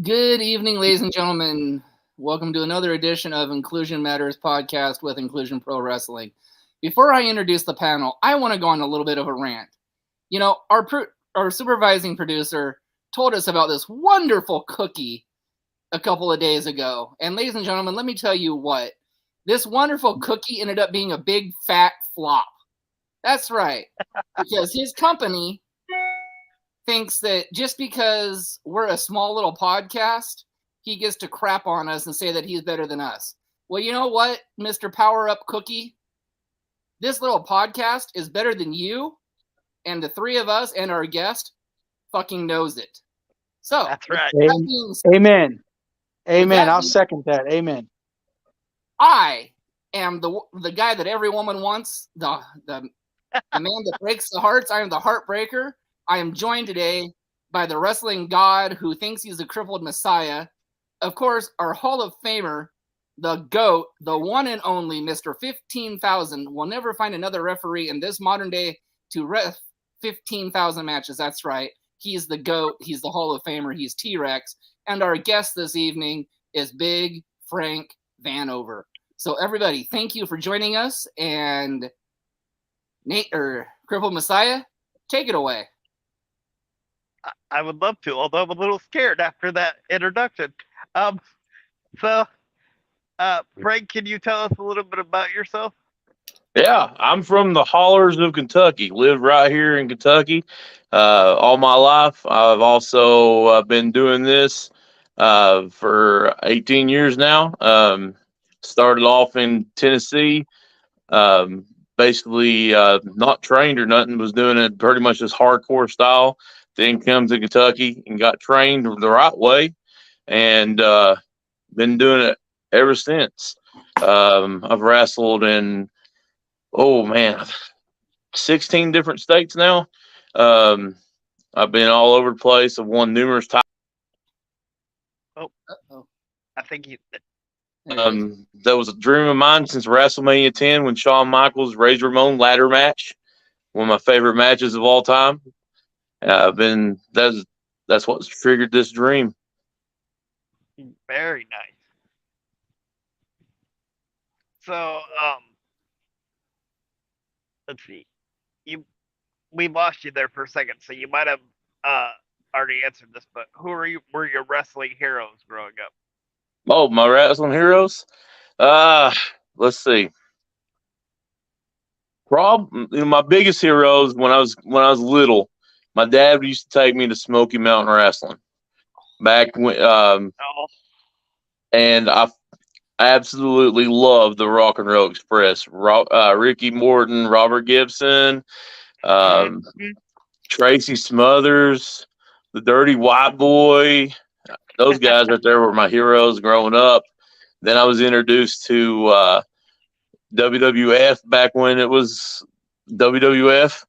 Good evening, ladies and gentlemen. Welcome to another edition of Inclusion Matters podcast with Inclusion Pro Wrestling. Before I introduce the panel, I want to go on a little bit of a rant. You know, our supervising producer told us about this wonderful cookie a couple of days ago. And ladies and gentlemen, let me tell you what. This wonderful cookie ended up being a big fat flop. That's right. Because his company thinks that just because we're a small little podcast, he gets to crap on us and say that he's better than us. Well, you know what, Mr. Power Up Cookie? This little podcast is better than you, and the three of us and our guest fucking knows it. So, that's right. Amen. Amen. I'll second that. Amen. I am the guy that every woman wants, the man that breaks the hearts. I am the heartbreaker. I am joined today by the wrestling god who thinks he's a crippled messiah. Of course, our Hall of Famer, the GOAT, the one and only Mr. 15,000. Will never find another referee in this modern day to ref 15,000 matches. That's right. He's the GOAT. He's the Hall of Famer. He's T-Rex. And our guest this evening is Big Frank Vanover. So everybody, thank you for joining us. And Nate, or Crippled Messiah, take it away. I would love to, although I'm a little scared after that introduction. Frank, can you tell us a little bit about yourself? Yeah, I'm from the hollers of Kentucky. Live right here in Kentucky all my life. I've also been doing this for 18 years now. Started off in Tennessee, basically not trained or nothing, was doing it pretty much just hardcore style. Then come to Kentucky and got trained the right way, and been doing it ever since. I've wrestled in 16 different states now. I've been all over the place. I've won numerous titles. I think you. That was a dream of mine since WrestleMania 10 when Shawn Michaels Razor Ramon ladder match, one of my favorite matches of all time. That's what's triggered this dream. Very nice. So, let's see. We lost you there for a second, so you might have already answered this, but who were your wrestling heroes growing up? Oh, my wrestling heroes. Let's see. My biggest heroes when I was little. My dad used to take me to Smoky Mountain Wrestling back when, and I absolutely loved the Rock and Roll Express. Ricky Morton, Robert Gibson, Tracy Smothers, the Dirty White Boy. Those guys right there were my heroes growing up. Then I was introduced to WWF back when it was WWF.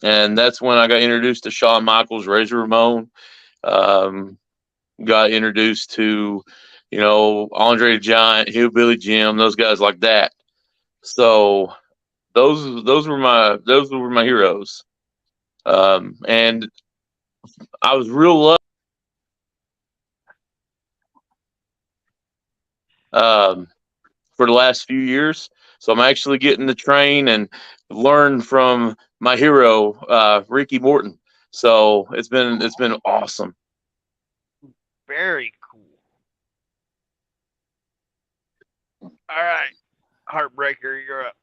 And that's when I got introduced to Shawn Michaels, Razor Ramon. Got introduced to, Andre the Giant, Hillbilly Jim, those guys like that. So those were my heroes. And I was real lucky. For the last few years, so I'm actually getting to train and learn from my hero, Ricky Morton. So it's been awesome. Very cool. All right, Heartbreaker, you're up.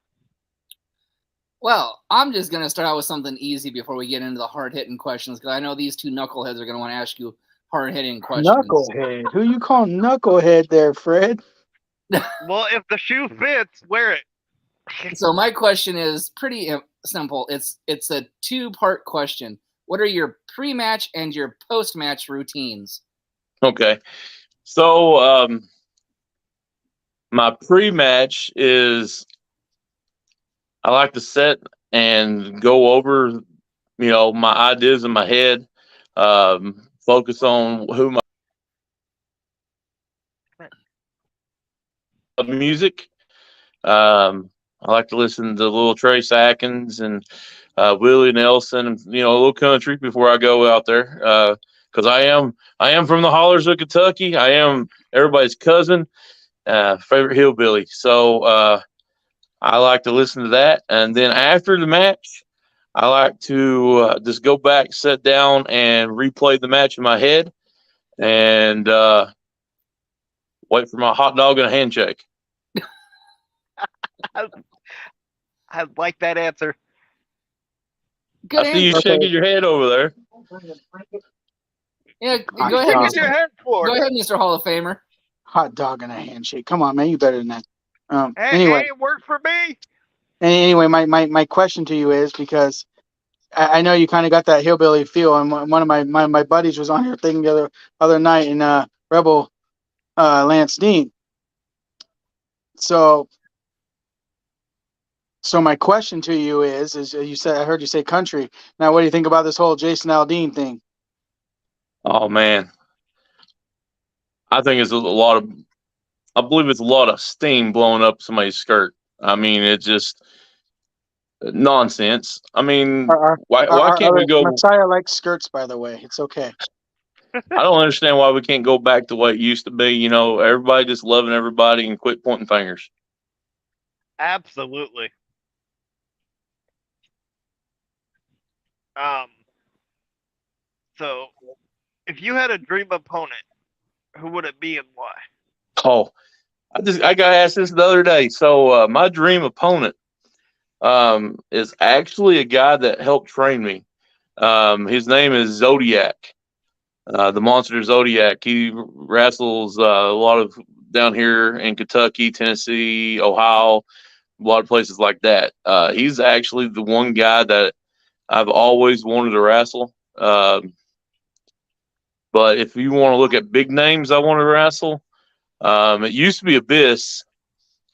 Well, I'm just going to start out with something easy before we get into the hard-hitting questions, because I know these two knuckleheads are going to want to ask you hard-hitting questions. Knucklehead? Who you call knucklehead there, Fred? Well, if the shoe fits, wear it. So my question is pretty simple. It's a two-part question. What are your pre-match and your post-match routines? Okay. So my pre-match is I like to sit and go over, my ideas in my head, focus on who my music. I like to listen to little Trace Atkins and Willie Nelson and a little country before I go out there. because I am from the hollers of Kentucky. I am everybody's cousin, favorite hillbilly. So I like to listen to that, and then after the match, I like to just go back, sit down, and replay the match in my head, and wait for my hot dog and a handshake. I like that answer. Good I see you answer. shaking your head over there. Yeah, Hot go ahead, dog. What's your head for? Go ahead, Mr. Hall of Famer. Hot dog and a handshake. Come on, man. You better than that. Hey, it worked for me. Anyway, my question to you is, because I know you kind of got that hillbilly feel, and one of my buddies was on your thing the other night in Rebel Lance Dean. So my question to you is you said, I heard you say country. Now, what do you think about this whole Jason Aldean thing? Oh man, I think it's I believe it's a lot of steam blowing up somebody's skirt. I mean, it's just nonsense. I mean, why can't we go? Messiah likes skirts, by the way. It's okay. I don't understand why we can't go back to what it used to be. You know, everybody just loving everybody and quit pointing fingers. Absolutely. So if you had a dream opponent, who would it be and why? Oh, I got asked this the other day. So my dream opponent is actually a guy that helped train me. His name is Zodiac, the Monster Zodiac. He wrestles a lot of down here in Kentucky, Tennessee, Ohio, a lot of places like that. He's actually the one guy that I've always wanted to wrestle. But if you want to look at big names I want to wrestle, it used to be Abyss,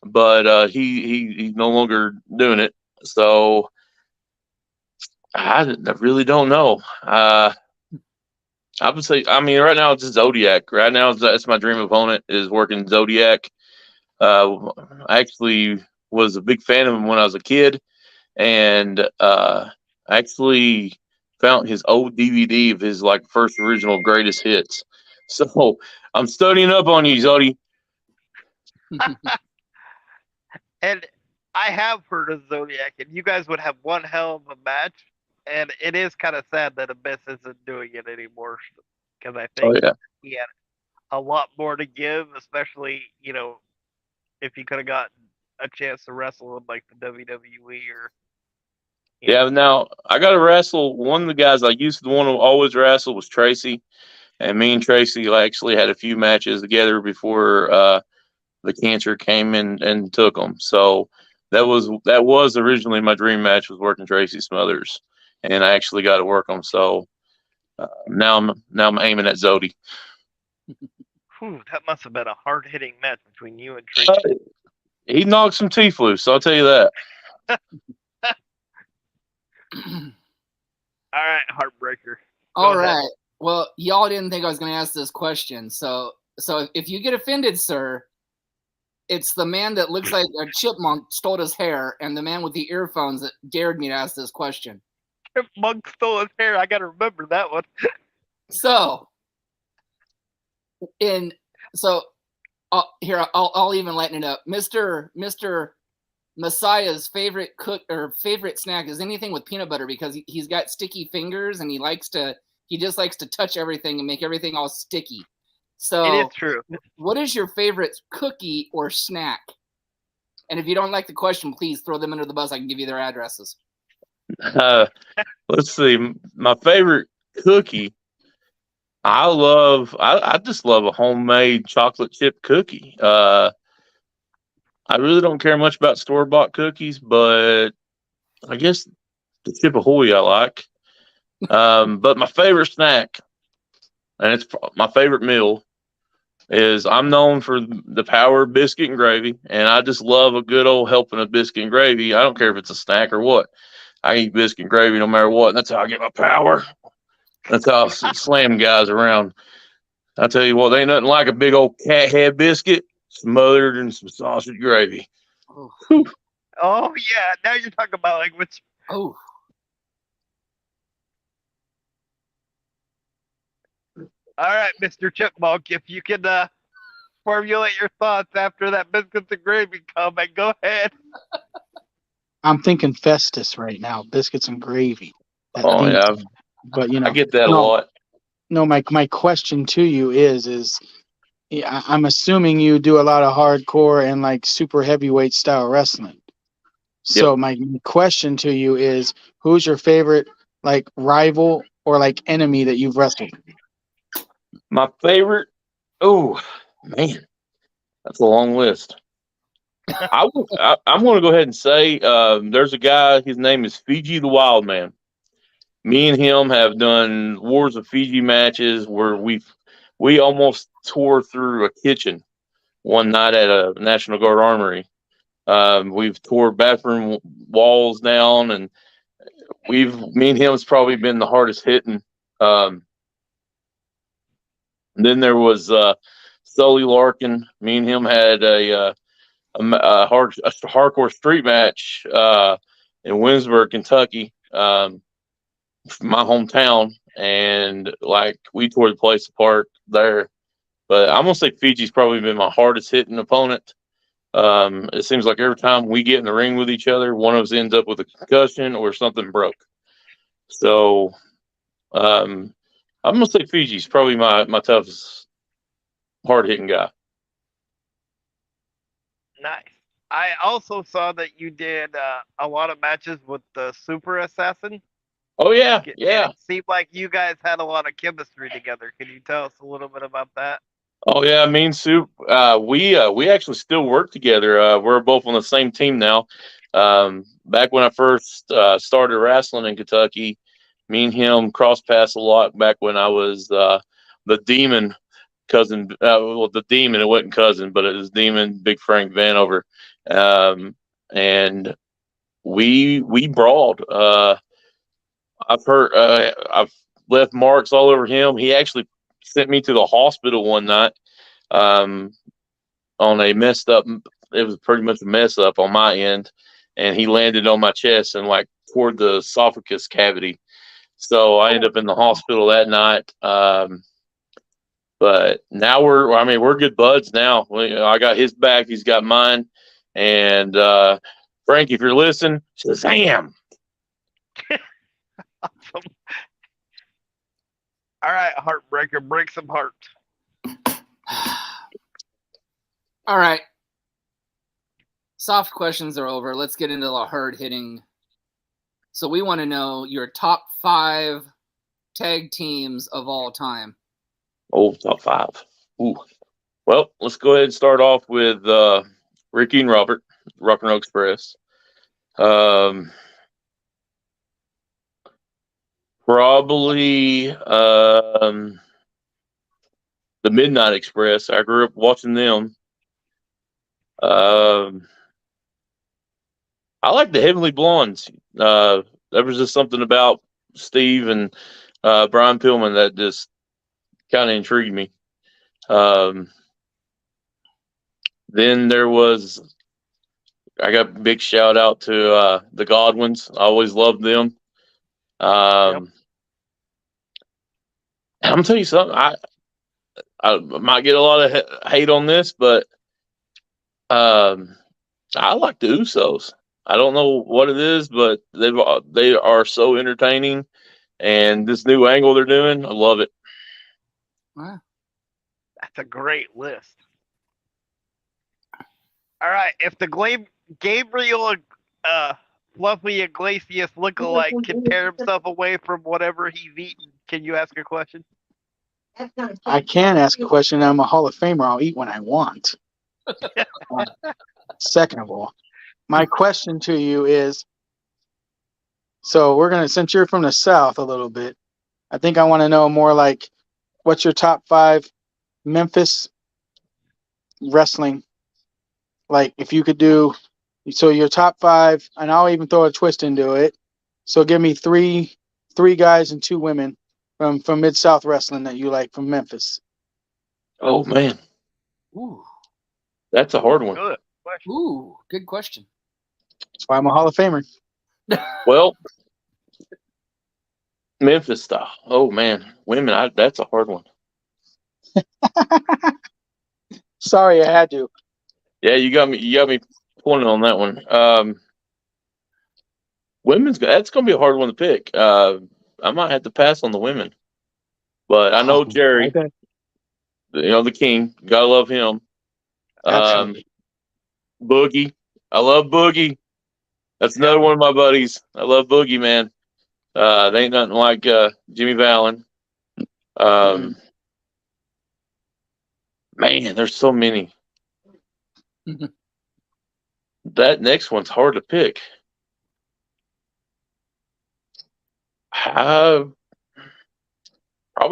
but he's no longer doing it. So I really don't know. I would say, I mean, right now it's Zodiac. Right now that's my dream opponent is working Zodiac. I actually was a big fan of him when I was a kid, and actually found his old DVD of his like first original greatest hits. So I'm studying up on you, Zodi. And I have heard of Zodiac, and you guys would have one hell of a match. And it is kind of sad that Abyss isn't doing it anymore, because I think he had a lot more to give, especially, if he could have gotten a chance to wrestle in like the WWE or. Yeah, now I got to wrestle. One of the guys I used to want to always wrestle was Tracy, and me and Tracy actually had a few matches together before the cancer came in and took him. So that was originally my dream match, was working Tracy Smothers, and I actually got to work him. So now I'm aiming at Zodi. Whew, that must have been a hard hitting match between you and Tracy. He knocked some teeth loose, I'll tell you that. All right, Heartbreaker. All right. Well, y'all didn't think I was going to ask this question. So if you get offended, sir, it's the man that looks like a chipmunk stole his hair, and the man with the earphones that dared me to ask this question. Chipmunk stole his hair. I got to remember that one. So, here I'll even lighten it up. Mr. Messiah's favorite cook or favorite snack is anything with peanut butter, because he's got sticky fingers and he just likes to touch everything and make everything all sticky. So it is true. What is your favorite cookie or snack? And if you don't like the question, please throw them under the bus. I can give you their addresses. Let's see. My favorite cookie. I just love a homemade chocolate chip cookie. I really don't care much about store-bought cookies, but I guess the Chip Ahoy I like. But my favorite snack, and it's my favorite meal, is I'm known for the power of biscuit and gravy, and I just love a good old helping of biscuit and gravy. I don't care if it's a snack or what. I eat biscuit and gravy no matter what, and that's how I get my power. That's how I slam guys around. I tell you what, there ain't nothing like a big old cat head biscuit smothered in some sausage gravy. Oh yeah, now you're talking about language. Oh. All right, Mr. Chipmunk, if you can formulate your thoughts after that biscuits and gravy comment, go ahead. I'm thinking Festus right now, biscuits and gravy. That Oh theme yeah, song. But I get that a no, lot. no. My question to you is yeah, I'm assuming you do a lot of hardcore and like super heavyweight style wrestling. Yep. So my question to you is, who's your favorite like rival or like enemy that you've wrestled? My favorite. Oh man, that's a long list. I'm going to go ahead and say there's a guy. His name is Fiji the Wild Man. Me and him have done Wars of Fiji matches where we almost tore through a kitchen one night at a National Guard armory. We've tore bathroom walls down, and me and him has probably been the hardest hitting. Then there was Sully Larkin. Me and him had a hardcore street match in Winsburg, Kentucky, my hometown, and like we tore the place apart there. But I'm gonna say Fiji's probably been my hardest hitting opponent. It seems like every time we get in the ring with each other, one of us ends up with a concussion or something broke. So I'm gonna say Fiji's probably my toughest hard hitting guy. Nice. I also saw that you did a lot of matches with the Super Assassin. Oh yeah, And yeah. it seemed like you guys had a lot of chemistry together. Can you tell us a little bit about that? Oh yeah, Mean Soup. We actually still work together. We're both on the same team now. Back when I first started wrestling in Kentucky, me and him cross paths a lot. Back when I was the Demon cousin, well, the Demon. It wasn't cousin, but it was Demon Big Frank Vanover, and we brawled. I've left marks all over him. He actually sent me to the hospital one night on a messed up. It was pretty much a mess up on my end, and he landed on my chest and like toward the esophagus cavity. So I ended up in the hospital that night. But now we're good buds now. I got his back, he's got mine, and Frank, if you're listening, Shazam! Awesome. All right, Heartbreaker, break some heart. All right. Soft questions are over. Let's get into the hard hitting. So we want to know your top 5 tag teams of all time. Oh, top 5. Ooh. Well, let's go ahead and start off with Ricky and Robert, Rock and Roll Express. Probably the Midnight Express. I grew up watching them. I like the Heavenly Blondes. There was just something about Steve and Brian Pillman that just kind of intrigued me. Then there was, I got a big shout out to the Godwins. I always loved them. I'm gonna tell you something. I might get a lot of hate on this, but I like the Usos. I don't know what it is, but they are so entertaining, and this new angle they're doing, I love it. Wow. That's a great list. All right, if the Gabriel Fluffy Iglesias lookalike can tear himself away from whatever he's eating, can you ask a question? I can ask a question. I'm a Hall of Famer. I'll eat when I want. Second of all, my question to you is, so since you're from the South a little bit, I think I want to know more like, what's your top 5 Memphis wrestling? Like if you could do, so your top 5, and I'll even throw a twist into it. So give me three guys and 2 women from Mid-South wrestling that you like from Memphis. Oh man, Ooh. That's a hard one. Good question. Ooh, good question. That's why I'm a Hall of Famer. Well, Memphis style. Oh man, women. That's a hard one. Sorry, I had to. Yeah, you got me pointing on that one. That's gonna be a hard one to pick. I might have to pass on the women, but I know Jerry, Okay. the king. Gotta love him. Absolutely. Boogie, I love Boogie. That's another one of my buddies. I love Boogie, man. They ain't nothing like Jimmy Fallon. Man, there's so many. That next one's hard to pick. Probably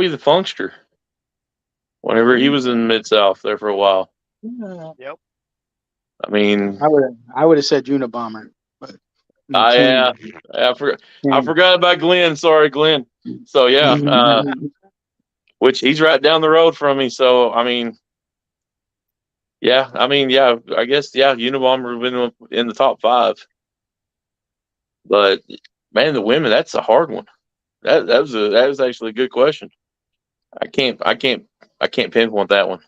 the Funkster. Whenever he was in Mid-South there for a while. Yep. I mean, I would have said Unabomber. But I forgot about Glenn. Sorry, Glenn. So yeah, which he's right down the road from me. So I mean, I guess Unabomber would have been in the top 5. But man, the women, that's a hard one. That was actually a good question. I can't pinpoint that one.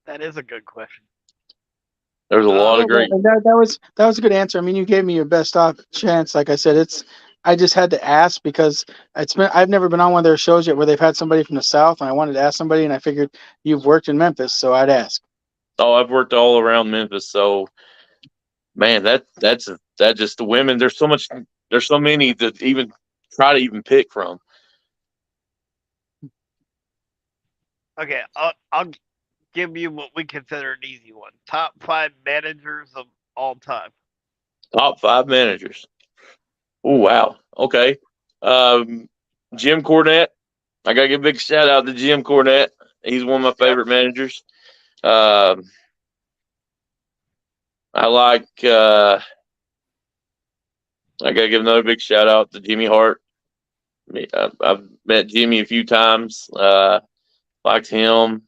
That is a good question. There's a lot of great. That was a good answer. I mean, you gave me your best chance. Like I said, I just had to ask because I've never been on one of their shows yet where they've had somebody from the South, and I wanted to ask somebody, and I figured you've worked in Memphis, so I'd ask. Oh, I've worked all around Memphis, so man, that's just the women. There's so many that even try to even pick from. Okay, I'll give you what we consider an easy one. Top 5 managers of all time. Top 5 managers. Oh wow. Okay. Jim Cornette. I gotta give a big shout out to Jim Cornette. He's one of my favorite managers. I like. I gotta give another big shout out to Jimmy Hart. I've met Jimmy a few times. Liked him.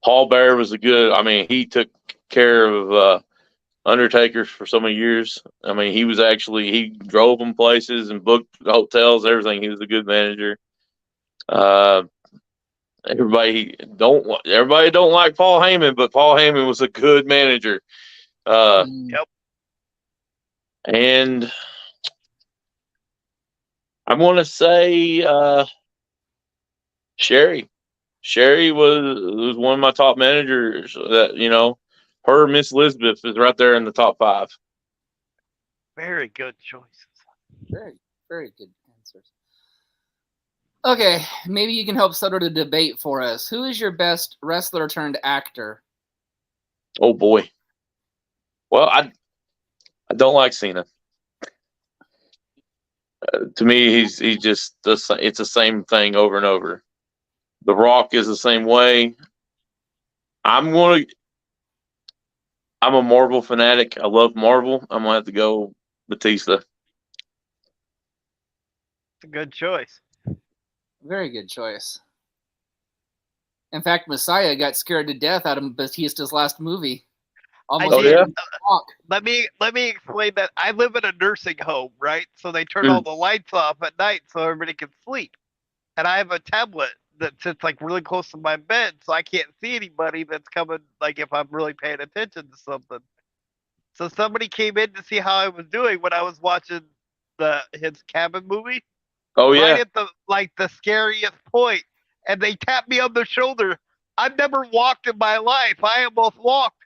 Paul Bear was he took care of Undertakers for so many years. I mean, he drove them places and booked hotels, everything. He was a good manager. Everybody don't like Paul Heyman, but Paul Heyman was a good manager. Yep. And I want to say Sherry. Sherry was one of my top managers. That her Miss Elizabeth is right there in the top 5. Very good choices. Very, very good answers. Okay, maybe you can help settle the debate for us. Who is your best wrestler turned actor? Oh boy. Well, I don't like Cena. To me, it's the same thing over and over. The Rock is the same way. I'm a Marvel fanatic. I love Marvel. I'm gonna have to go Batista. It's a good choice. Very good choice. In fact, Messiah got scared to death out of Batista's last movie. Let me explain that. I live in a nursing home, right? So they turn all the lights off at night so everybody can sleep. And I have a tablet that sits like really close to my bed, so I can't see anybody that's coming. Like if I'm really paying attention to something. So somebody came in to see how I was doing when I was watching his cabin movie. Oh yeah. Right at the scariest point, and they tapped me on the shoulder. I've never walked in my life. I almost walked.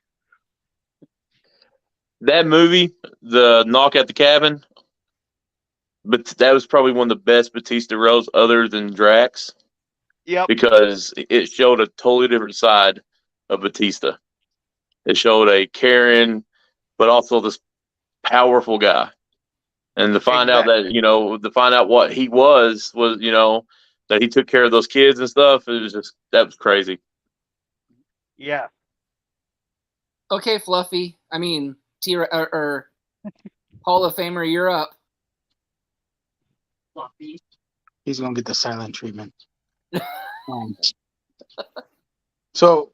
That movie, the Knock at the Cabin, but that was probably one of the best Batista roles other than Drax. Yep. Because it showed a totally different side of Batista. It showed a caring, but also this powerful guy. And to find out that, what he was, that he took care of those kids and stuff, that was crazy. Yeah. Okay, Fluffy. I mean, or Hall of Famer, you're up. Fluffy. He's going to get the silent treatment. So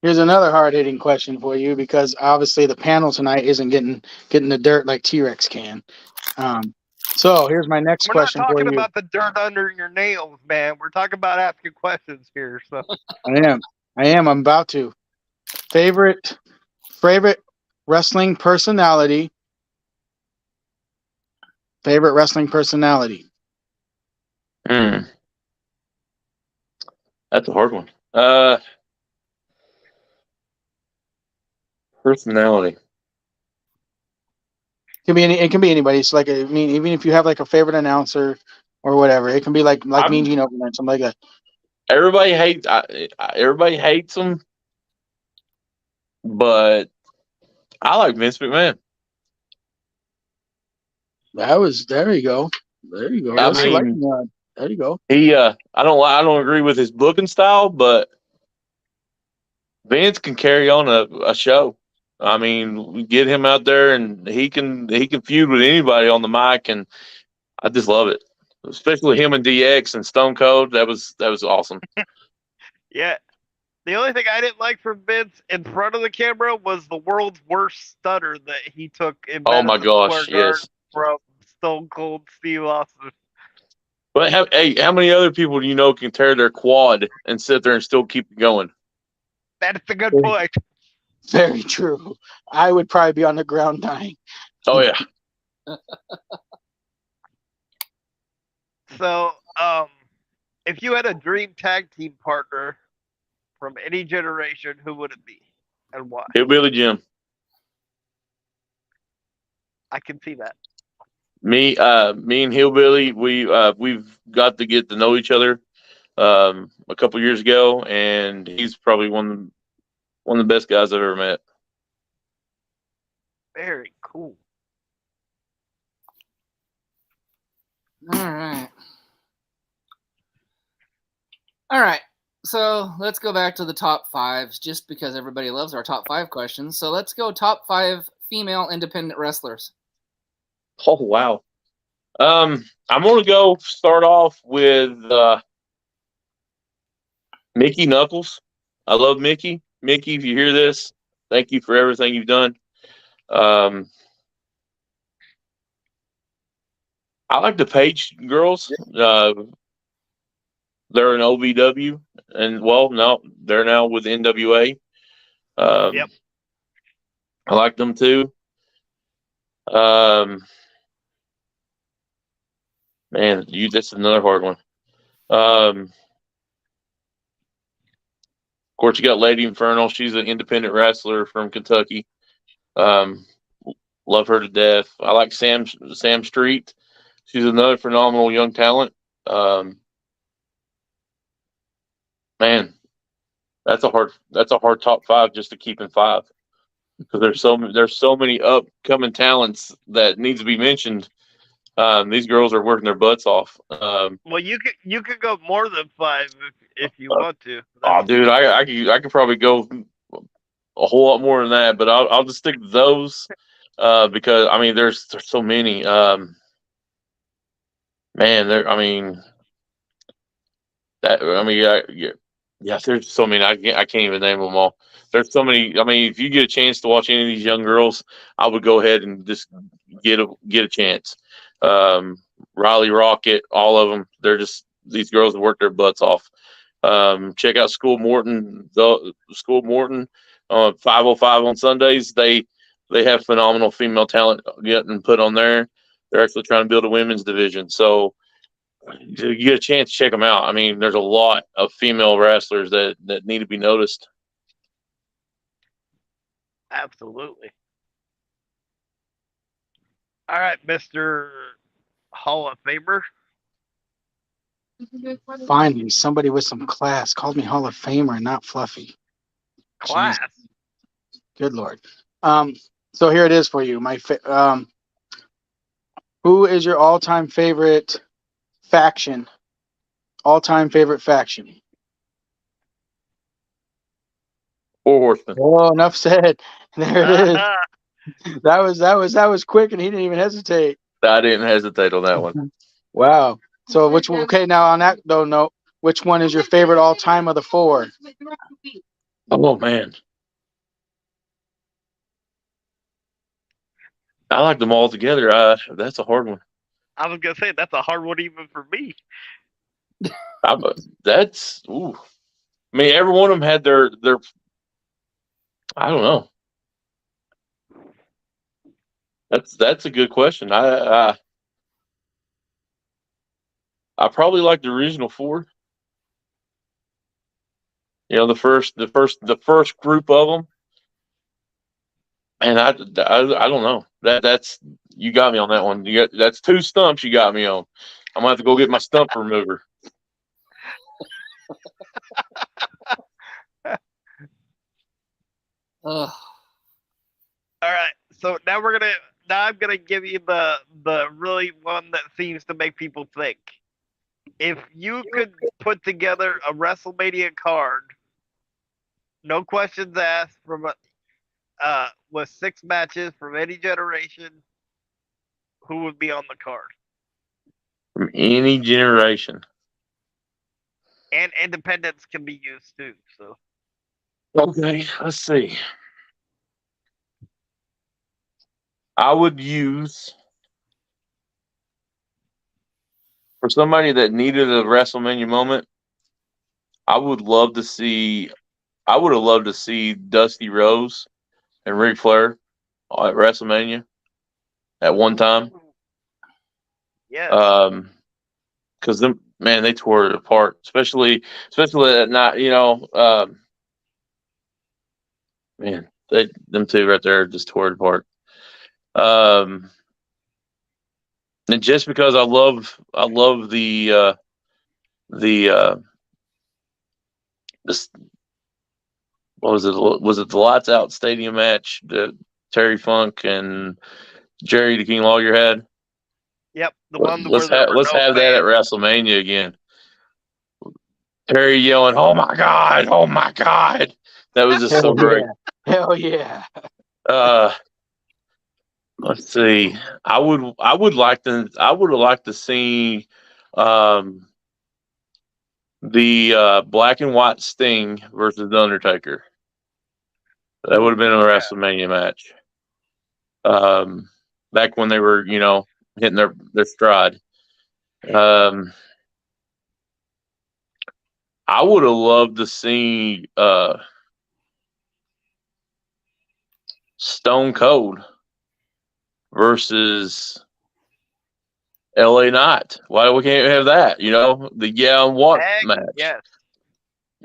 here's another hard-hitting question for you, because obviously the panel tonight isn't getting the dirt like T-Rex can. So here's my next We're question not for talking you. about the dirt under your nails, man. We're talking about asking questions here. So I am. I'm about to. Favorite wrestling personality. Favorite wrestling personality. That's a hard one. Personality. It can be anybody. It's like even if you have like a favorite announcer or whatever, it can be like me and Gene Okerlund, something like that. Everybody hates him, but I like Vince McMahon. There you go. There you go. I That's like mean, there you go. I don't agree with his booking style, but Vince can carry on a show. I mean, we get him out there and he can feud with anybody on the mic, and I just love it. Especially him and DX and Stone Cold. That was awesome. yeah. The only thing I didn't like from Vince in front of the camera was the world's worst stutter that he took in Oh my Madison gosh, Square Garden yes. from Stone Cold Steve Austin. But how many other people do you know can tear their quad and sit there and still keep it going? That's a good point. Very true. I would probably be on the ground dying. Oh yeah. So, if you had a dream tag team partner from any generation, who would it be and why? Hillbilly Jim. I can see that. Me and Hillbilly, we've got to get to know each other a couple years ago, and he's probably one of the best guys I've ever met. Very cool. All right. So let's go back to the top fives, just because everybody loves our top five questions. So let's go top five female independent wrestlers. Oh wow. I'm gonna go start off with Mickey Knuckles. I love Mickey. Mickey, if you hear this, thank you for everything you've done. I like the Page girls. They're in OVW, and no, they're now with NWA. Yep. I like them too. Man, that's another hard one. Of course, you got Lady Inferno. She's an independent wrestler from Kentucky. Love her to death. I like Sam Street. She's another phenomenal young talent. Man, that's a hard top five just to keep in five, because there's so many upcoming talents that needs to be mentioned. These girls are working their butts off. Well, you could go more than five if you want to. Oh, dude, I could probably go a whole lot more than that, but I'll just stick to those because I mean there's so many. Man, yeah, there's so many. I can't even name them all. There's so many. I mean, if you get a chance to watch any of these young girls, I would go ahead and just get a chance. Riley Rocket, all of them. They're just, these girls have worked their butts off. Check out School Morton. The School Morton, 505 on Sundays. They have phenomenal female talent getting put on there. They're actually trying to build a women's division. So you get a chance, check them out. I mean, there's a lot of female wrestlers that need to be noticed. Absolutely. All right, Mr. Hall of Famer. Finally, somebody with some class called me Hall of Famer, not Fluffy. Class. Jeez. Good Lord. So here it is for you. Who is your all-time favorite faction? All-time favorite faction. Four Horsemen. Oh, enough said. There it is. That was quick, and he didn't even hesitate. I didn't hesitate on that one. Wow. So which one? Okay, now on that though note, which one is your favorite all-time of the four? Oh man, I like them all together. That's a hard one. I was gonna say that's a hard one even for me. That's ooh. I mean, every one of them had their. I don't know. That's a good question. I probably like the original four. You know, the first group of them, and I don't know. That's you got me on that one. That's two stumps you got me on. I'm gonna have to go get my stump remover. Ugh. All right, so now I'm gonna give you the really one that seems to make people think. If you could put together a WrestleMania card, no questions asked, with 6 matches from any generation, who would be on the card? From any generation. And independents can be used too. So Okay, let's see. I would use for somebody that needed a WrestleMania moment. I would love to see. I would have loved to see Dusty Rose and Ric Flair at WrestleMania at one time. yes, Because them man, they tore it apart, especially that night. You know, man, them two right there just tore it apart. And just because I love the this what was it? Was it the Lights Out Stadium match that Terry Funk and Jerry the King Lawyer had? yep, the one where there were Let's no have that at fans. WrestleMania again. Terry yelling, "Oh my God! Oh my God!" That was just so great. Hell yeah. Let's see. I would have liked to see the black and white Sting versus the Undertaker. That would have been a WrestleMania match. Back when they were, you know, hitting their stride. I would have loved to see Stone Cold versus LA Knight. Why we can't have that? You know, the yeah and what Heck, match. yes.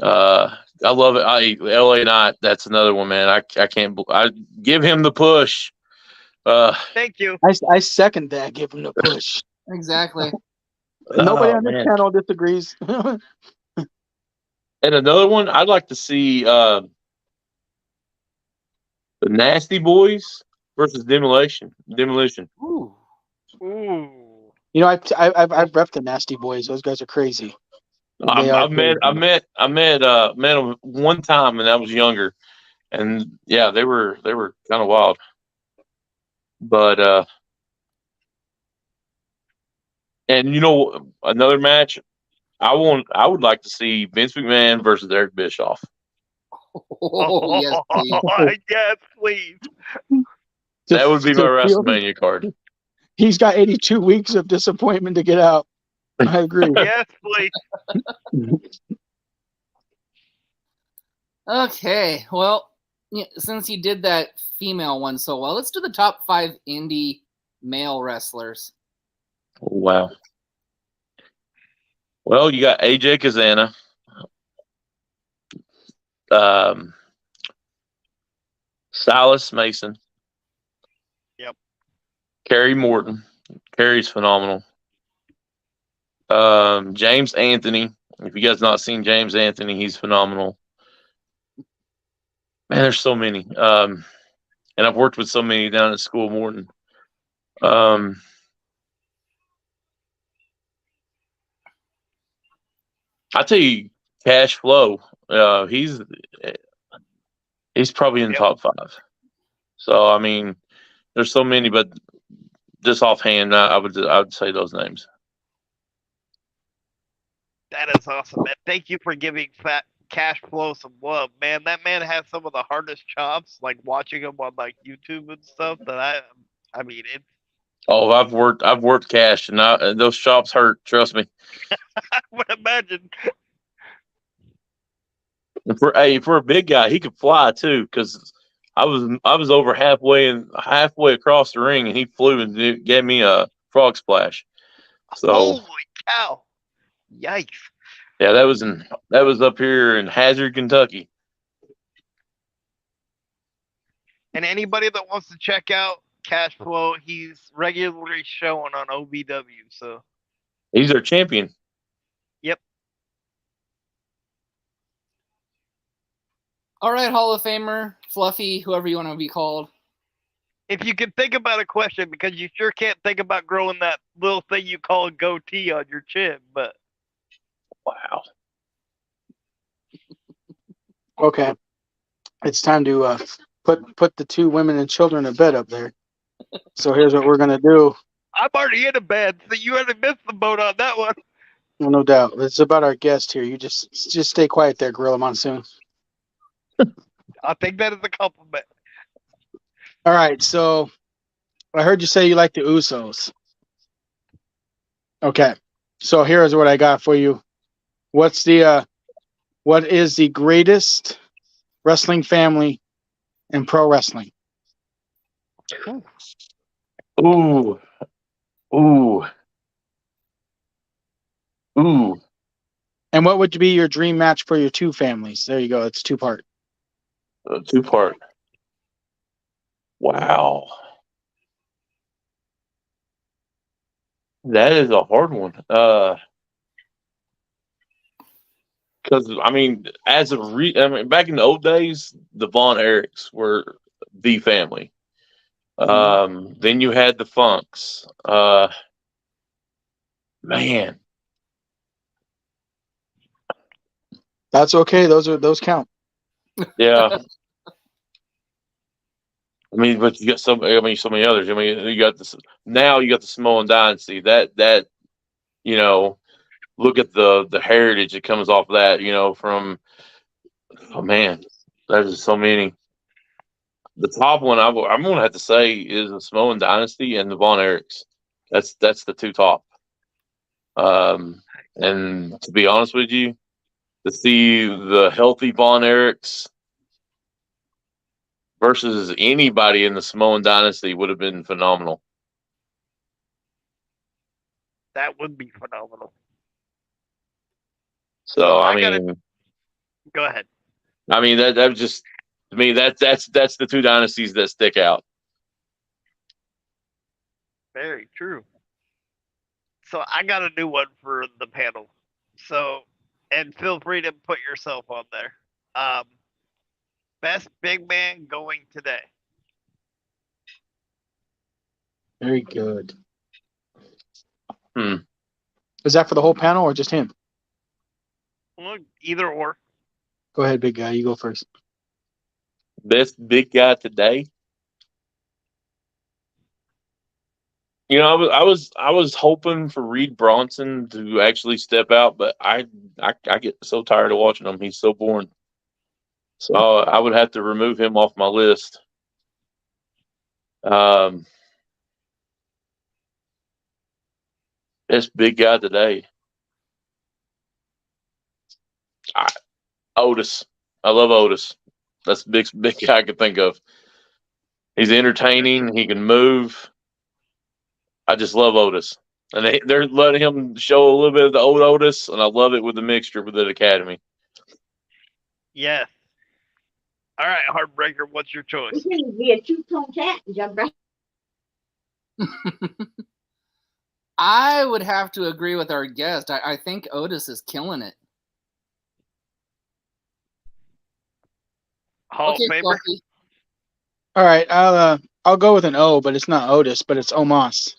I love it. LA Knight. That's another one, man. I can't. I give him the push. Thank you. I second that. Give him the push. Exactly. Nobody on this man. channel disagrees. And another one, I'd like to see the Nasty Boys versus Demolition. Ooh. Ooh. You know, I've repped the Nasty Boys. Those guys are crazy. I met them one time, and I was younger, and yeah, they were kind of wild. But and you know another match, I would like to see Vince McMahon versus Eric Bischoff. Oh, yes, please. Yes, please. That would be my WrestleMania card. He's got 82 weeks of disappointment to get out. I agree. Yes, please. Okay, well, since you did that female one so well, let's do the top 5 indie male wrestlers. Wow. Well, you got AJ Kazana, Silas Mason. Yep. Kerry Morton. Kerry's phenomenal. James Anthony. If you guys not seen James Anthony, he's phenomenal. Man, there's so many. And I've worked with so many down at School Morton. I tell you, Cash Flow. He's probably in the top 5. So I mean, there's so many, but just offhand, I would say those names. That is awesome, man. Thank you for giving Fat Cash Flow some love, man. That man has some of the hardest chops. Like watching him on like YouTube and stuff. I mean, Oh, I've worked cash, and those chops hurt. Trust me. I would imagine. And for a big guy, he could fly too. Because I was over halfway across the ring, and he flew and gave me a frog splash. So Holy cow! Yikes! yeah, that was up here in Hazard, Kentucky. And anybody that wants to check out Cash Flow, he's regularly showing on OVW. So He's our champion. yep. All right, Hall of Famer, Fluffy, whoever you want to be called. If you can think about a question, because you sure can't think about growing that little thing you call a goatee on your chin, but Wow. Okay, it's time to put the two women and children to bed up there. So here's what we're gonna do. I'm already in a bed, so you already missed the boat on that one. Well, no doubt, it's about our guest here. You just stay quiet there, Gorilla Monsoon. I'll take that as a compliment. All right, so I heard you say you like the Usos. Okay, so here's what I got for you. What is the greatest wrestling family in pro wrestling? Ooh. Ooh. Ooh. And what would be your dream match for your two families? There you go. It's two-part. Two-part. Wow. That is a hard one. Because I mean, back in the old days, the Von Erichs were the family. Then you had the Funks. Man, That's okay. Those count. yeah. I mean, but you got so many others. I mean, you got this now. You got the Samoan dynasty. That look at the heritage that comes off that. From man, there's so many. The top one I'm going to have to say is the Samoan dynasty and the Von Erichs. That's the two top. And to be honest with you, to see the healthy Von Erichs versus anybody in the Samoan dynasty would have been phenomenal. That would be phenomenal. So Go ahead. I mean that was just to me that's the two dynasties that stick out. Very true. So I got a new one for the panel. So, and feel free to put yourself on there. Best big man going today. Very good. Hmm. Is that for the whole panel or just him? Well, either or. Go ahead, big guy. You go first. Best big guy today. I was hoping for Reed Bronson to actually step out, but I get so tired of watching him. He's so boring. So I would have to remove him off my list. Best big guy today. Otis. I love Otis. That's the big guy I could think of. He's entertaining. He can move. I just love Otis. And they're letting him show a little bit of the old Otis, and I love it with the mixture with the Academy. Yes. All right, Heartbreaker, what's your choice? Be a two-tone cat and jump right. I would have to agree with our guest. I think Otis is killing it. Hall of Famer. Fluffy. All right, I'll go with an O, but it's not Otis, but it's Omos.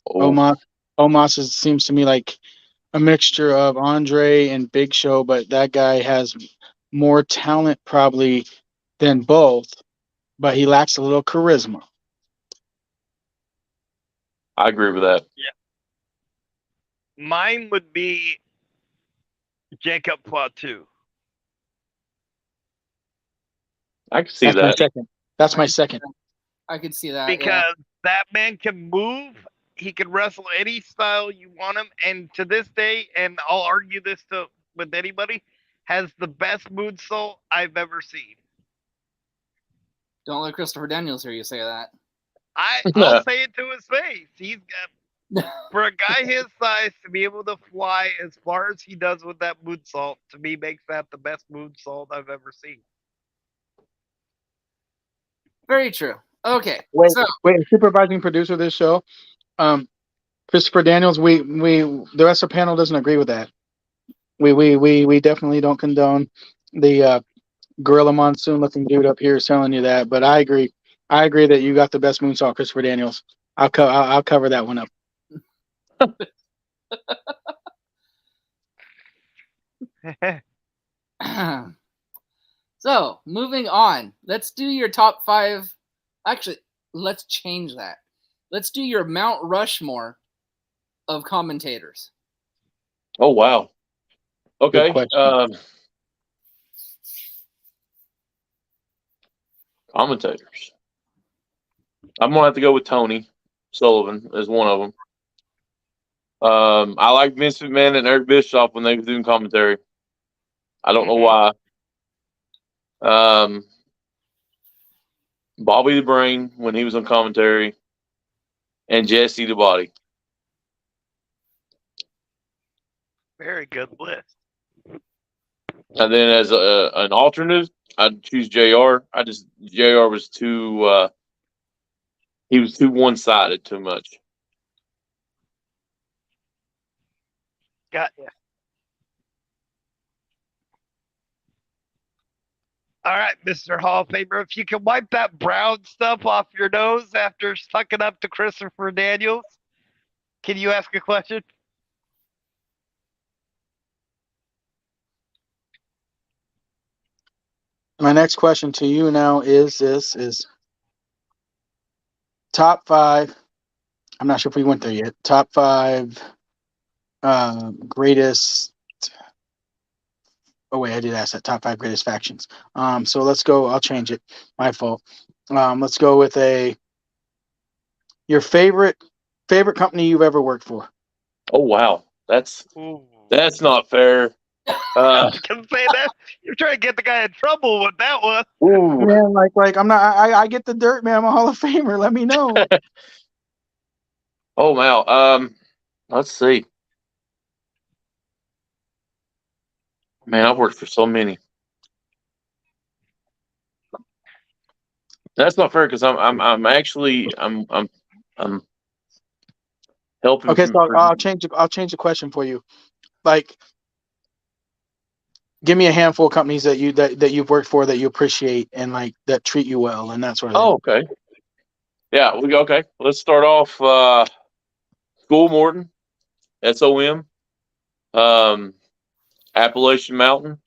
Oh. Omos seems to me like a mixture of Andre and Big Show, but that guy has more talent probably than both, but he lacks a little charisma. I agree with that. Yeah. Mine would be Jacob Poitou. I can see that. That's my second. I could see that. Because That man can move. He can wrestle any style you want him. And to this day, and I'll argue this with anybody, has the best moonsault I've ever seen. Don't let Christopher Daniels hear you say that. I'll say it to his face. He's got, for a guy his size to be able to fly as far as he does with that moonsault, to me makes that the best moonsault I've ever seen. Very true. Okay. Wait, supervising producer of this show, Christopher Daniels. We the rest of the panel doesn't agree with that. We definitely don't condone the Gorilla Monsoon looking dude up here telling you that. But I agree. I agree that you got the best moonsault, Christopher Daniels. I'll cover that one up. So, moving on. Let's do your top 5. Actually, let's change that. Let's do your Mount Rushmore of commentators. Oh, wow. Okay. Commentators. I'm going to have to go with Tony Sullivan as one of them. I like Vince McMahon and Eric Bischoff when they were doing commentary. I don't know why. Bobby the Brain when he was on commentary, and Jesse the Body. Very good list. And then as an alternate, I'd choose JR. JR was too. He was too one-sided, too much. Got ya. All right, Mr. Hall of Famer, if you can wipe that brown stuff off your nose after sucking up to Christopher Daniels, can you ask a question? My next question to you now is top 5. I'm not sure if we went there yet. Top 5 greatest. Oh wait, I did ask that. Top 5 greatest factions. So let's go. I'll change it. My fault. Let's go with your favorite company you've ever worked for. Oh wow, that's not fair. I was gonna say that you're trying to get the guy in trouble with that one. Ooh. Yeah, like I'm not. I get the dirt, man. I'm a Hall of Famer. Let me know. Oh wow. Let's see. Man, I've worked for so many. That's not fair because I'm actually helping. Okay, so I'll change the question for you. Like, give me a handful of companies that you've worked for that you appreciate and like that treat you well and that sort of thing. Oh, okay. Yeah, okay. Let's start off. School Morton, SOM, Appalachian Mountain.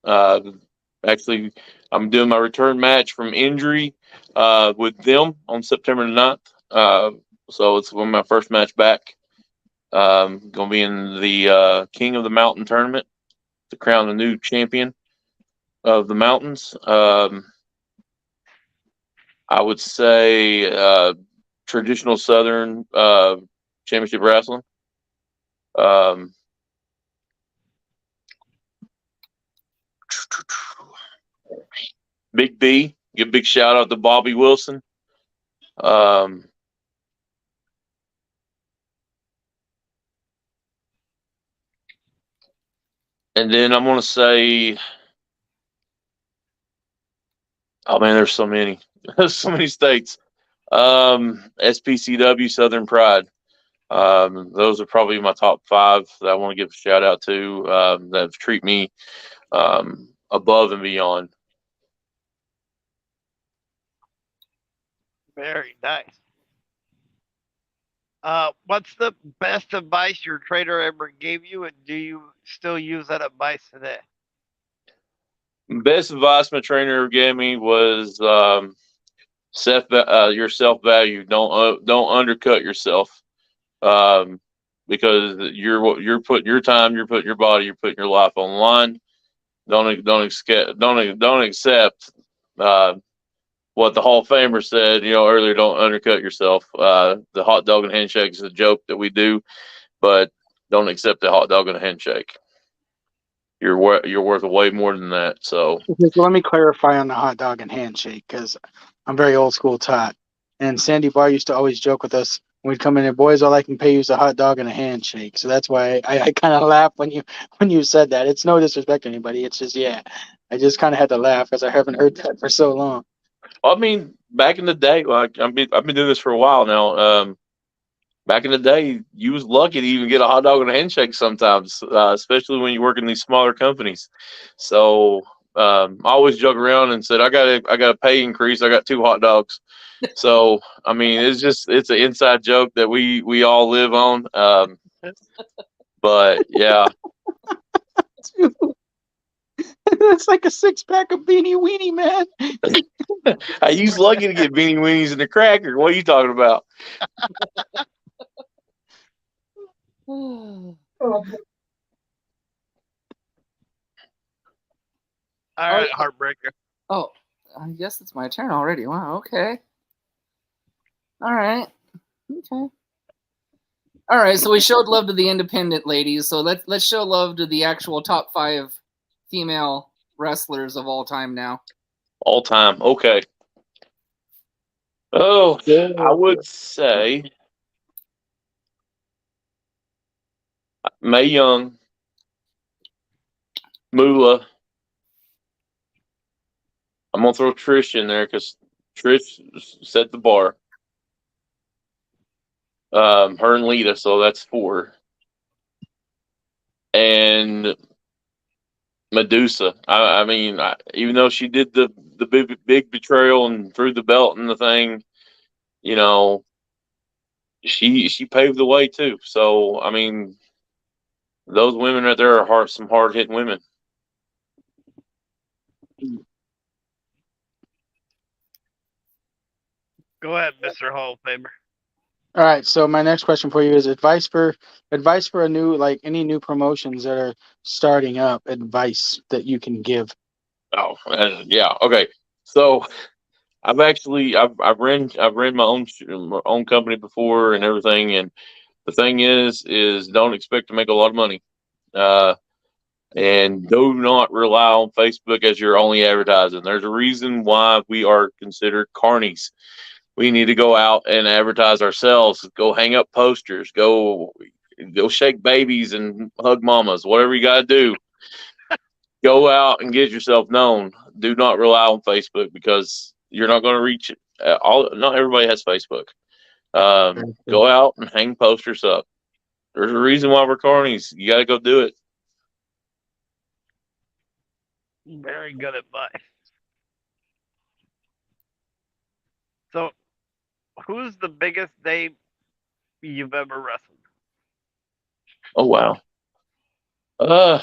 Actually, I'm doing my return match from injury with them on September the 9th. So it's my first match back. Going to be in the King of the Mountain tournament to crown the new champion of the mountains. I would say traditional Southern championship wrestling. Big B, give a big shout out to Bobby Wilson. And then I'm going to say, oh man, there's so many. There's so many states. SPCW, Southern Pride. Those are probably my top 5 that I want to give a shout out to that treat me above and beyond. Very nice. What's the best advice your trainer ever gave you, and do you still use that advice today? Best advice my trainer ever gave me was your self-value. Don't undercut yourself, because you're putting your time, you're putting your body, you're putting your life on the line. Don't accept what the Hall of Famer said, earlier, don't undercut yourself. The hot dog and handshake is a joke that we do, but don't accept the hot dog and a handshake. You're worth way more than that. So let me clarify on the hot dog and handshake, because I'm very old school taught. And Sandy Barr used to always joke with us when we'd come in there, boys, all I can pay you is a hot dog and a handshake. So that's why I kind of laughed when you said that. It's no disrespect to anybody. It's just, yeah, I just kind of had to laugh because I haven't heard that for so long. I mean, back in the day, like I've been doing this for a while now. Back in the day, you was lucky to even get a hot dog and a handshake sometimes, especially when you work in these smaller companies. So I always joke around and said, I got a pay increase. I got 2 hot dogs. So I mean, it's an inside joke that we all live on. But yeah, That's like a 6-pack of Beanie Weenie, man. I used lucky to get beanie weenies and a cracker. What are you talking about? All right, Heartbreaker. Oh, I guess it's my turn already. Wow, okay. All right. Okay. All right, so we showed love to the independent ladies, so let's show love to the actual top 5 female wrestlers of all time now. All time. Okay. Oh, I would say Mae Young, Moolah. I'm gonna throw Trish in there because Trish set the bar. Her and Lita, so that's 4. And Medusa. I mean, even though she did the big betrayal and threw the belt in the thing, she paved the way too. So I mean, those women right there are some hard hitting women. Go ahead, Mr. Hall of Famer. All right, so my next question for you is advice for a new, like, any new promotions that are starting up, advice that you can give. Oh, yeah. Okay. So I've ran my own company before and everything, and the thing is don't expect to make a lot of money, and do not rely on Facebook as your only advertising. There's a reason why we are considered carnies. We need to go out and advertise ourselves. Go hang up posters. Go shake babies and hug mamas. Whatever you got to do. Go out and get yourself known. Do not rely on Facebook because you're not going to reach it. Not everybody has Facebook. Go out and hang posters up. There's a reason why we're carnies. You got to go do it. Very good advice. So, who's the biggest name you've ever wrestled? Oh wow. I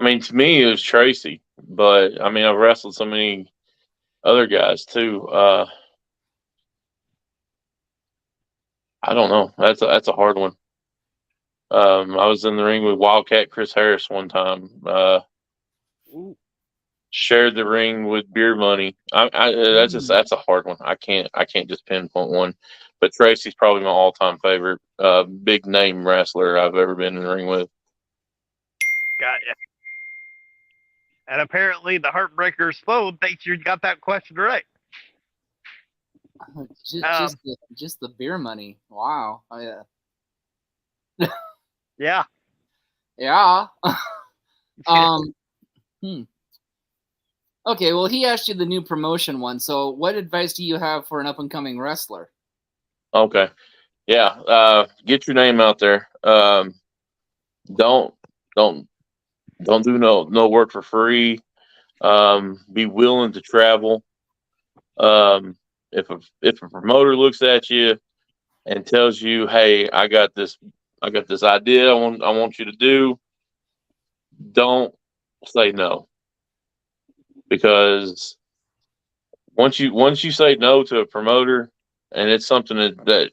mean, to me, it was Tracy, but I mean, I've wrestled so many other guys too. I don't know. That's a hard one. I was in the ring with Wildcat Chris Harris one time. Shared the ring with Beer Money. That's a hard one. I can't just pinpoint one. But Tracy's probably my all-time favorite big name wrestler I've ever been in the ring with. Got ya. And apparently the Heartbreaker's phone thinks you got that question right. Just the Beer Money. Wow. Oh, yeah. Yeah. Yeah. Okay, well, he asked you the new promotion one. So what advice do you have for an up-and-coming wrestler? Okay. Yeah. Get your name out there. Don't do no work for free. Be willing to travel. If a promoter looks at you and tells you, "Hey, I got this idea. I want you to do," don't say no, because once you say no to a promoter, and it's something that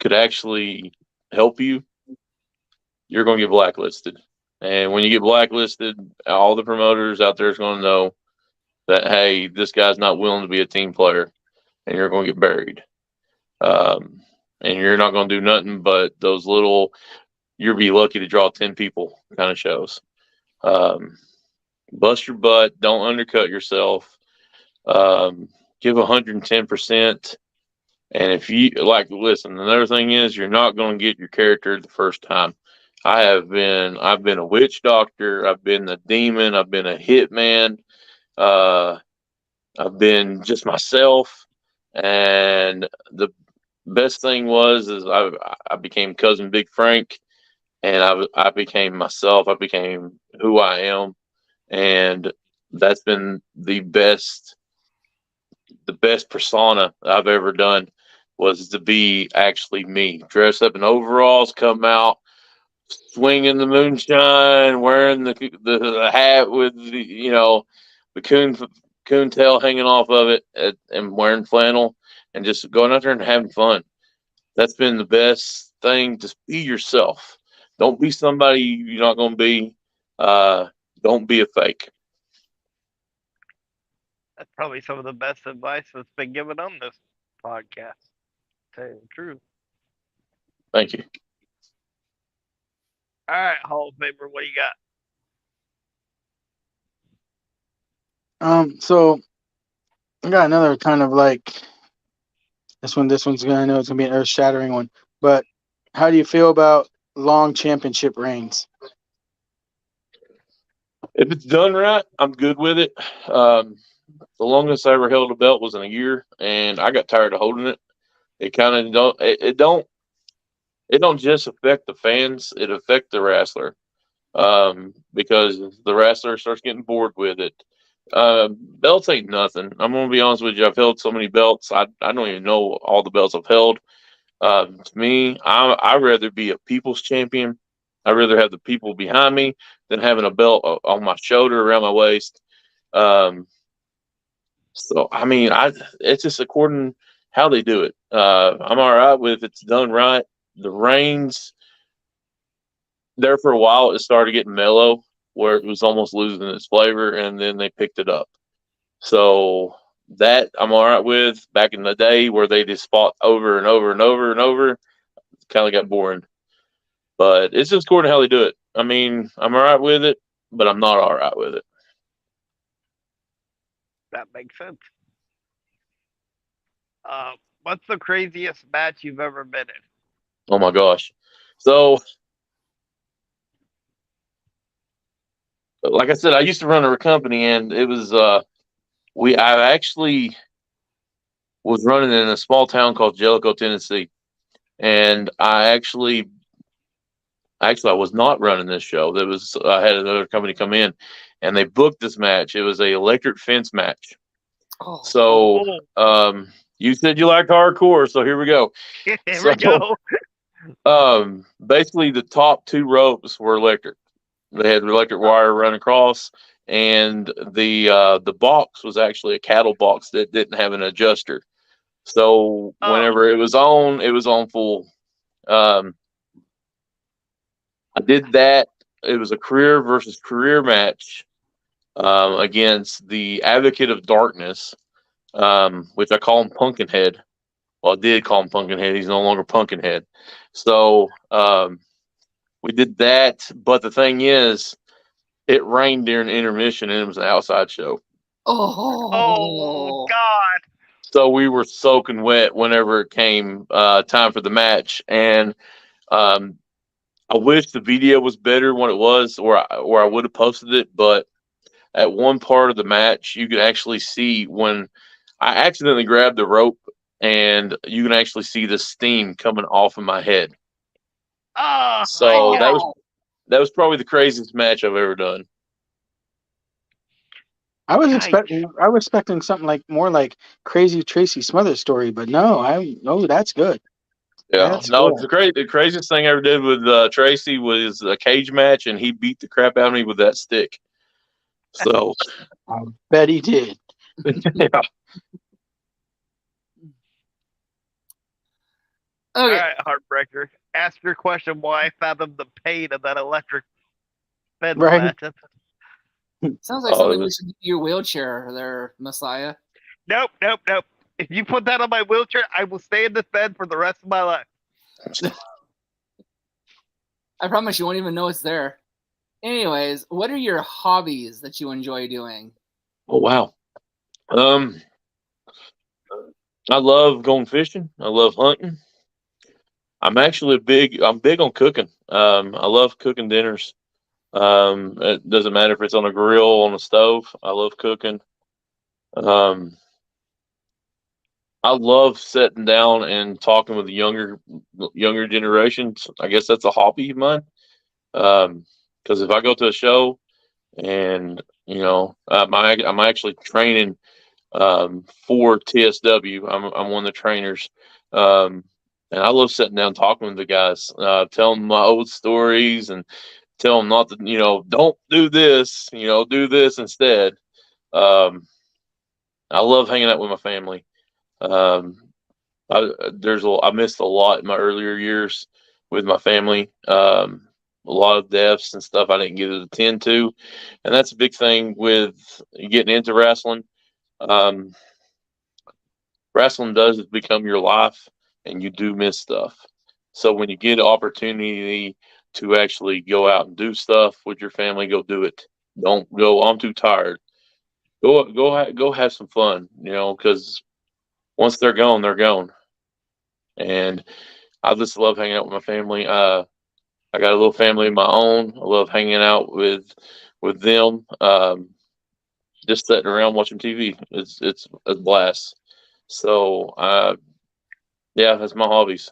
could actually help you, you're going to get blacklisted. And when you get blacklisted, all the promoters out there is going to know that, hey, this guy's not willing to be a team player, and you're going to get buried. And you're not going to do nothing but those little, you'll be lucky to draw 10 people kind of shows. Bust your butt. Don't undercut yourself. Give 110%. And if you listen, another thing is you're not going to get your character the first time. I've been a witch doctor. I've been a demon. I've been a hitman. I've been just myself. And the best thing is I became cousin Big Frank, and I became myself. I became who I am, and that's been the best persona I've ever done, was to be actually me. Dress up in overalls, come out swinging the moonshine, wearing the hat with the coon tail hanging off of it, and wearing flannel, and just going out there and having fun. That's been the best thing. Just be yourself. Don't be somebody you're not going to be. Don't be a fake. That's probably some of the best advice that's been given on this podcast. To tell you the truth. Thank you. All right, Hall of Famer, what do you got? So I got another kind of like this one's gonna, I know it's gonna be an earth shattering one, but how do you feel about long championship reigns? If it's done right, I'm good with it. The longest I ever held a belt was in a year, and I got tired of holding it. It kind of don't just affect the fans; it affects the wrestler, because the wrestler starts getting bored with it. Belts ain't nothing. I'm gonna be honest with you. I've held so many belts. I don't even know all the belts I've held. To me, I'd rather be a people's champion. I'd rather have the people behind me than having a belt on my shoulder, around my waist. So I mean, it's just according how they do it. I'm all right with if it's done right. The reigns there for a while, it started getting mellow, where it was almost losing its flavor, and then they picked it up. So that I'm all right with. Back in the day where they just fought over and over and over and over, it kind of got boring. But it's just according to how they do it. I mean, I'm all right with it, but I'm not all right with it. That makes sense. What's the craziest match you've ever been in? Oh my gosh. So, like I said, I used to run a company, and it was I actually was running in a small town called Jellicoe, Tennessee, and I was not running this show. I had another company come in, and they booked this match. It was a electric fence match. Oh. So, you said you liked hardcore, so here we go. Here we go. Basically, the top two ropes were electric. They had electric wire run across, and the box was actually a cattle box that didn't have an adjuster. So whenever it was on full. I did that. It was a career versus career match against the Advocate of Darkness, which I call him Pumpkinhead. Well, I did call him Pumpkinhead. He's no longer Pumpkinhead. So we did that. But the thing is, it rained during intermission, and it was an outside show. Oh God. So we were soaking wet whenever it came time for the match. And I wish the video was better when it was, or I would have posted it. But at one part of the match, you could actually see when I accidentally grabbed the rope, and you can actually see the steam coming off of my head. Oh, so that was probably the craziest match I've ever done. I was expecting something more like Crazy Tracy Smothers story, but no, that's good. Yeah, that's no, good. the craziest thing I ever did with Tracy was a cage match, and he beat the crap out of me with that stick. So I bet he did. Yeah. All right, Heartbreaker. ask your question why I fathomed the pain of that electric fence Right. match. Sounds like something we should do your wheelchair there, Messiah. Nope. If you put that on my wheelchair, I will stay in this bed for the rest of my life. I promise you won't even know it's there. Anyways, what are your hobbies that you enjoy doing? Oh wow. I love going fishing. I love hunting. I'm big on cooking. I love cooking dinners. It doesn't matter if it's on a grill or on a stove. I love cooking. Um, I love sitting down and talking with the younger generations. I guess that's a hobby of mine. Because if I go to a show and I'm actually training for TSW. I'm one of the trainers, and I love sitting down talking with the guys, telling them my old stories and tell them not to, don't do this, do this instead. I love hanging out with my family. Um, I missed a lot in my earlier years with my family. A lot of deaths and stuff I didn't get to attend to, and that's a big thing with getting into wrestling. Um, Wrestling does become your life, and you do miss stuff. So when you get an opportunity to actually go out and do stuff with your family, go do it. Don't go, I'm too tired. Go have some fun, because once they're gone, they're gone. And I just love hanging out with my family. I got a little family of my own. I love hanging out with them. Just sitting around watching TV. It's a blast. So yeah, that's my hobbies.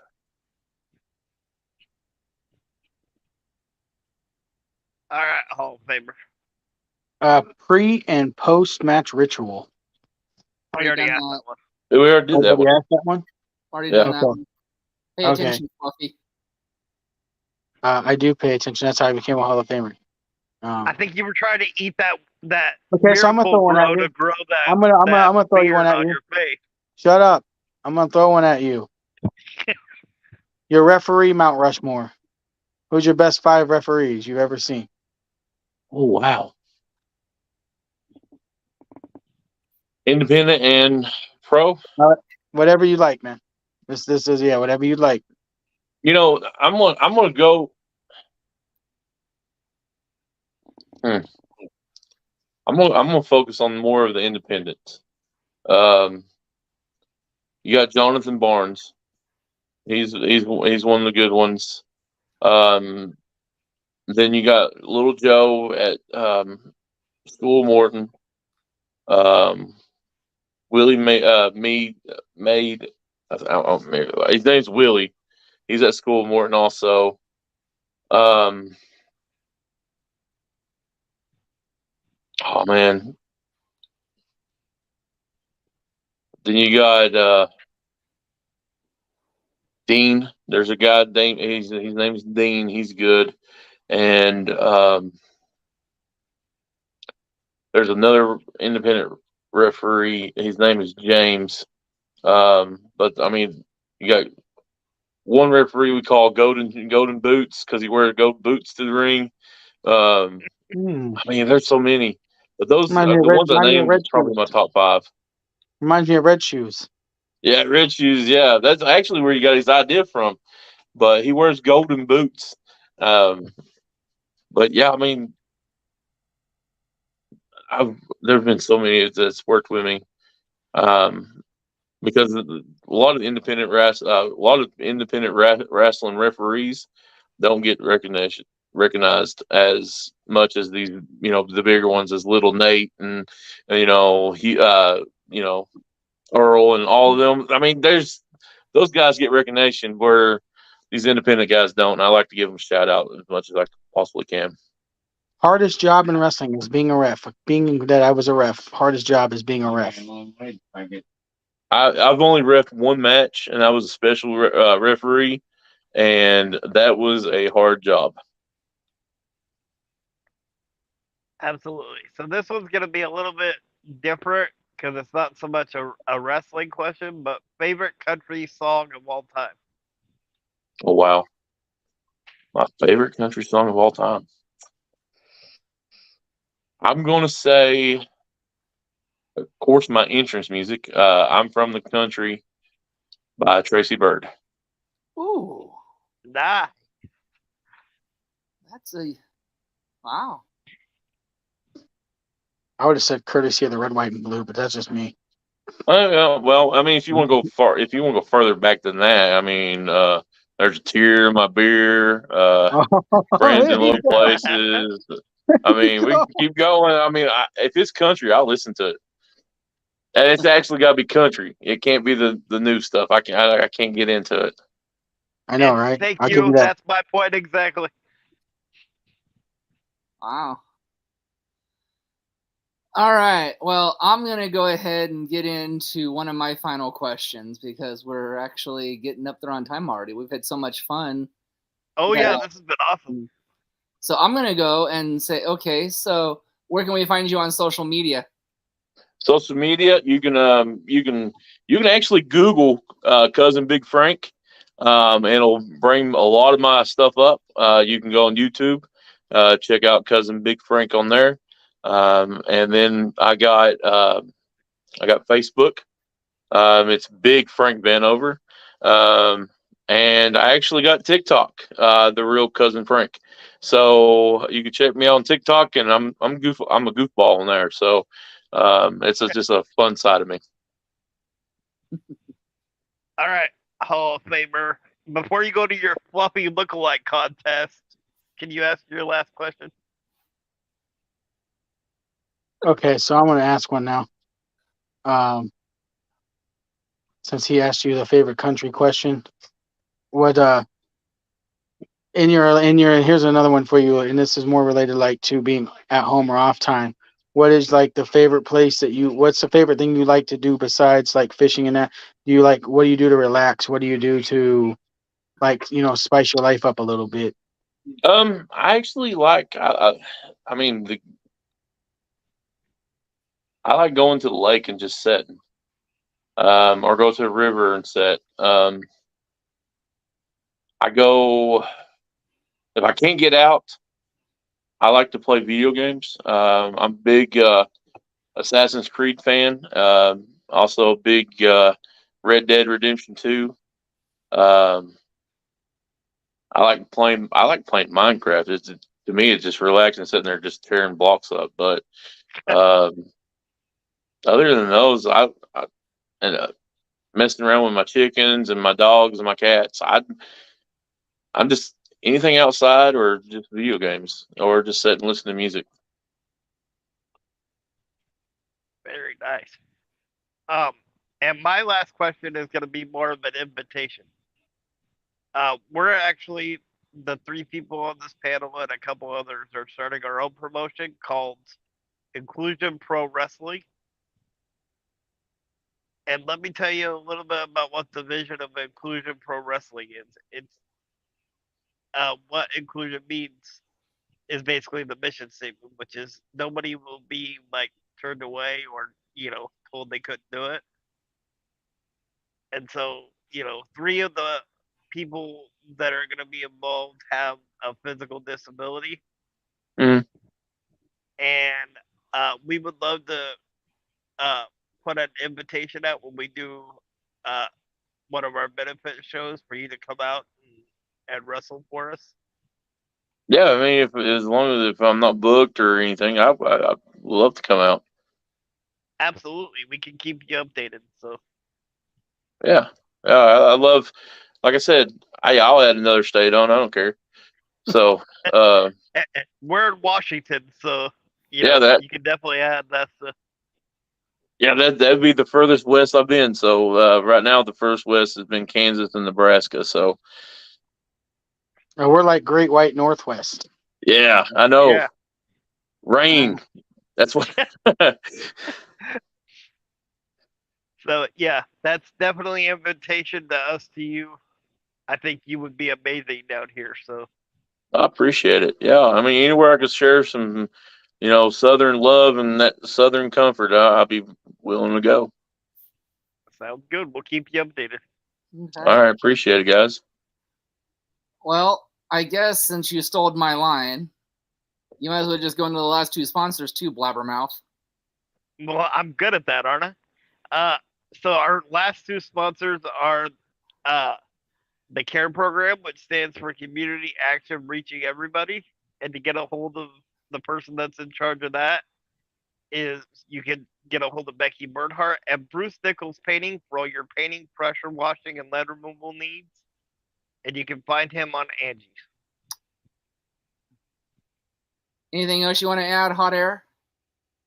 All right, Hall of Famer. Pre and post match ritual. We already done asked that. that one. We already did that Nobody one. asked that one. Already Yeah. done that one. Pay Okay. attention, Fluffy. I do pay attention. That's how I became a Hall of Famer. I think you were trying to eat that Okay, so I'm gonna miracle throw one at grow you. to grow that. I'm gonna throw you one beard at on you. your face. Shut up. I'm gonna throw one at you. Your referee, Mount Rushmore. Who's your best 5 referees you've ever seen? Oh wow. Independent and pro. Whatever you like, man. This is whatever you like. I'm gonna go. I'm gonna focus on more of the independents. Um, you got Jonathan Barnes. He's one of the good ones. Then you got Little Joe at School Morton. Willie made. I don't remember. His name's Willie. He's at School Morton also. Oh man. Then you got Dean. There's a guy named his name's Dean. He's good. And there's another independent referee. His name is James. But I mean, you got one referee we call Golden Boots because he wears gold boots to the ring. I mean, there's so many, but those the ones I named is probably my top 5. Reminds me of Red Shoes. Yeah, Red Shoes. Yeah, that's actually where he got his idea from. But he wears golden boots. But yeah, I mean, there's been so many that's worked with me. Because a lot of independent wrestling referees don't get recognized as much as these, the bigger ones, as Little Nate and he Earl and all of them. I mean, those guys get recognition where these independent guys don't. And I like to give them a shout out as much as I possibly can. Hardest job in wrestling is being a ref. Being that I was a ref, hardest job is being a ref. I've only reffed one match, and I was a special referee, and that was a hard job. Absolutely. So this one's going to be a little bit different because it's not so much a wrestling question, but favorite country song of all time. Oh wow! My favorite country song of all time. I'm going to say, of course, my entrance music. I'm from the country by Tracy Bird. Ooh, Nah. that's a wow. I would have said courtesy of the red, white, and blue, but that's just me. Well, I mean, if you want to go further back than that, I mean, there's a tear in my beer. Friends in low places. I mean, we can keep going. I mean, if it's country, I'll listen to it. And it's actually got to be country. It can't be the new stuff. I can't get into it. I know, And right? thank I'll give you. you that. That's my point exactly. Wow. All right. Well, I'm going to go ahead and get into one of my final questions because we're actually getting up there on time already. We've had so much fun. Oh, yeah, this has been awesome. So I'm going to go and say, okay, so where can we find you on social media? Social media, you can actually Google Cousin Big Frank, and it'll bring a lot of my stuff up. You can go on YouTube, check out Cousin Big Frank on there, and then I got Facebook. It's Big Frank Vanover, and I actually got TikTok, the real Cousin Frank. So you can check me out on TikTok, and I'm a goofball on there. So it's just a fun side of me. All right, Hall of Famer. Before you go to your fluffy lookalike contest, can you ask your last question? Okay, so I'm going to ask one now. Since he asked you the favorite country question, what in your here's another one for you, and this is more related like to being at home or off time. What is like the favorite place what's the favorite thing you like to do besides like fishing and that? What do you do to relax? What do you do to spice your life up a little bit? I actually like I mean I like going to the lake and just sitting, or go to the river and sit. I go if I can't get out. I like to play video games. I'm a big Assassin's Creed fan. Also a big Red Dead Redemption 2. Um, I like playing Minecraft. To me, it's just relaxing, sitting there just tearing blocks up. But um, other than those, I and messing around with my chickens and my dogs and my cats. I'm just anything outside or just video games or just sit and listen to music. Very nice. And my last question is going to be more of an invitation. We're actually the three people on this panel and a couple others are starting our own promotion called Inclusion Pro Wrestling. And let me tell you a little bit about what the vision of Inclusion Pro Wrestling is. It's what inclusion means is basically the mission statement, which is nobody will be like turned away or told they couldn't do it. And so three of the people that are going to be involved have a physical disability, Mm. and we would love to put an invitation out when we do one of our benefit shows for you to come out and wrestle for us. Yeah, I mean, as long as if I'm not booked or anything, I love to come out. Absolutely, we can keep you updated. So Yeah, I love. Like I said, I'll add another state on. I don't care. So we're in Washington, so you can definitely add that stuff. Yeah, that'd be the furthest west I've been. So right now, the first west has been Kansas and Nebraska. So We're like Great White Northwest. yeah, I know. Yeah. Rain. That's what. So yeah, that's definitely an invitation to us to you. I think you would be amazing down here. So I appreciate it. Yeah, I mean, anywhere I could share some, Southern love and that Southern comfort, I'll be willing to go. Sounds good. We'll keep you updated. Okay. All right, appreciate it, guys. Well, I guess since you stole my line, you might as well just go into the last two sponsors too, Blabbermouth. Well, I'm good at that, aren't I? So our last two sponsors are the CARE program, which stands for Community Action Reaching Everybody. And to get a hold of the person that's in charge of that is you can get a hold of Becky Bernhardt and Bruce Nichols Painting for all your painting, pressure washing, and lead removal needs. And you can find him on Angie's. Anything else you want to add, Hot Air?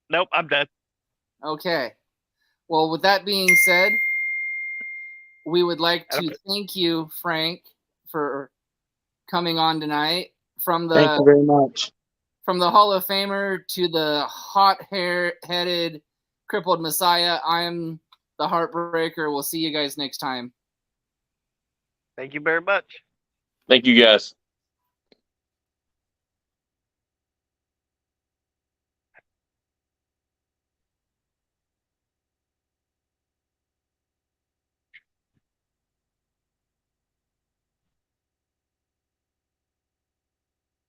Nope, I'm done. Okay. Well, with that being said, we would like to thank you, Frank, for coming on tonight. Thank you very much. From the Hall of Famer to the hot-headed, crippled Messiah, I'm the Heartbreaker. We'll see you guys next time. Thank you very much. Thank you, guys.